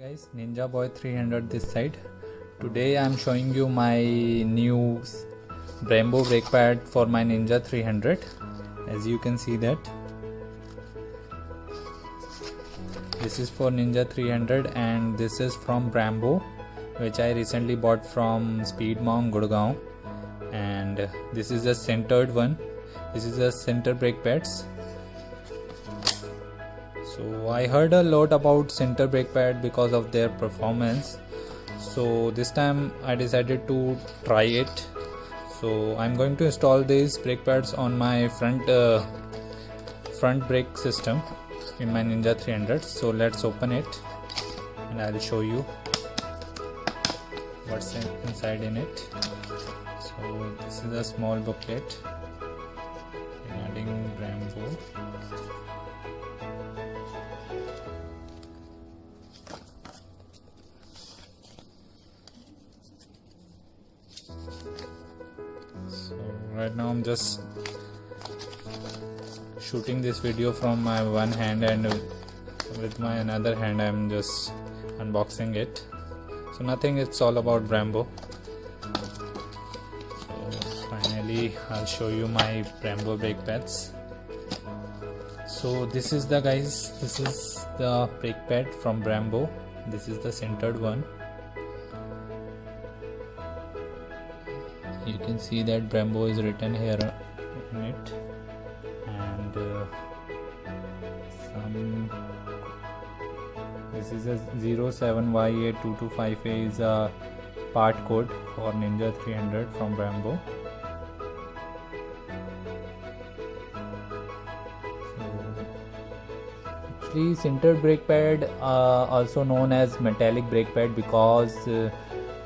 Guys, Ninja Boy 300 this side. Today I am showing you my new Brembo brake pad for my Ninja 300. As you can see that this is for Ninja 300 and this is from Brembo, which I recently bought from Speedmonk Gurgaon, and this is a centered one. This is a center brake pads. So I heard a lot about center brake pad because of their performance, so this time I decided to try it. So I'm going to install these brake pads on my front brake system in my Ninja 300. So let's open it and I'll show you what's inside in it. So this is a small booklet regarding Brembo. So right now I'm just shooting this video from my one hand, and with my another hand I'm just unboxing it. So nothing, it's all about Brembo. So finally I'll show you my Brembo brake pads. So this is the brake pad from Brembo. This is the centered one. You can see that Brembo is written here in it, and this is a 07YA225A is a part code for Ninja 300 from Brembo. Actually, centered brake pad, also known as metallic brake pad, because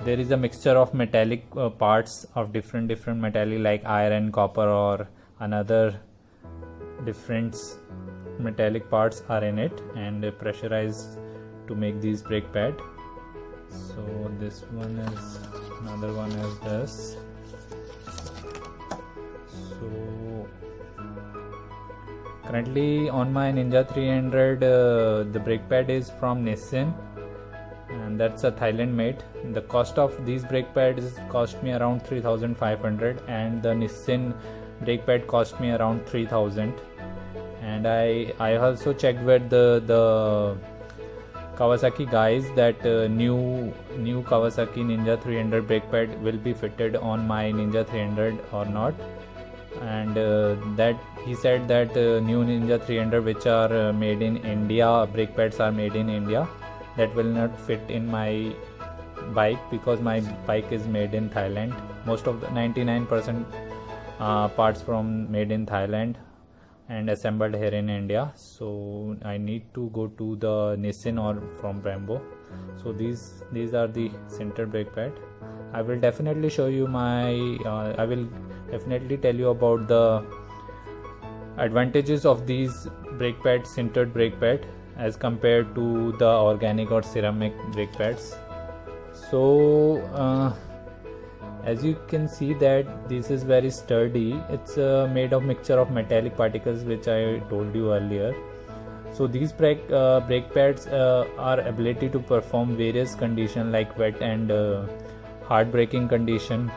there is a mixture of metallic parts of different metallic like iron, copper, or another different metallic parts are in it and pressurized to make these brake pad. So this one is, another one is this. So currently on my Ninja 300 the brake pad is from Nissin, and that's a Thailand made. The cost of these brake pads cost me around 3,500, and the Nissin brake pad cost me around 3,000. And I also checked with the Kawasaki guys that new Kawasaki Ninja 300 brake pad will be fitted on my Ninja 300 or not, and that he said that new Ninja 300 which are made in India, brake pads are made in India, that will not fit in my bike because my bike is made in Thailand. Most of the 99% parts from made in Thailand and assembled here in India. So I need to go to the Nissin or from Brembo. So these are the center brake pad. I will definitely show you I will definitely tell you about the advantages of these brake pads, centered brake pad, as compared to the organic or ceramic brake pads. So as you can see that this is very sturdy. It's made of mixture of metallic particles, which I told you earlier. So these brake pads are ability to perform various conditions like wet and hard braking condition.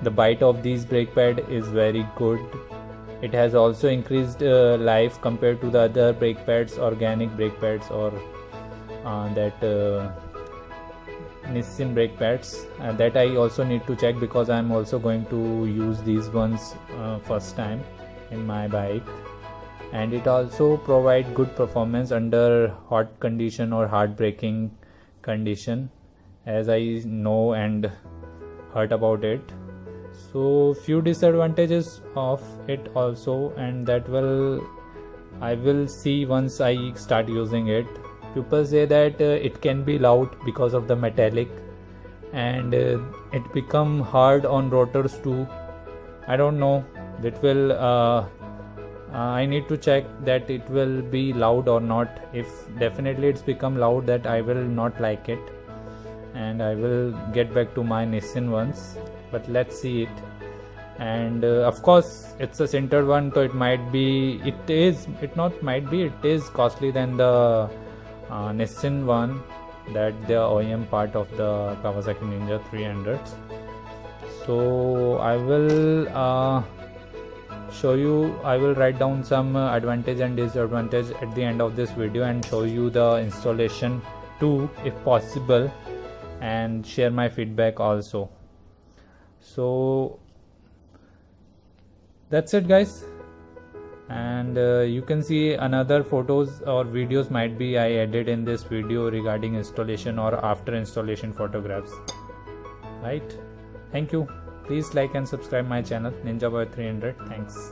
The bite of these brake pad is very good. It has also increased life compared to the other brake pads, organic brake pads, or that Nissin brake pads. That I also need to check because I am also going to use these ones first time in my bike. And it also provide good performance under hot condition or hard braking condition, as I know and heard about it. So few disadvantages of it also, and that I will see once I start using it. People say that it can be loud because of the metallic, and it become hard on rotors too. I don't know, it will I need to check that it will be loud or not. If definitely it's become loud, that I will not like it, and I will get back to my Nissin ones. But let's see it. And of course it's a centered one, so it is costly than the Nissin one, that the OEM part of the Kawasaki Ninja 300. So I will show you, I will write down some advantage and disadvantage at the end of this video and show you the installation too if possible, and share my feedback also. So that's it guys, and you can see another photos or videos might be I added in this video regarding installation or after installation photographs, right? Thank you. Please like and subscribe my channel Ninja Boy 300. Thanks.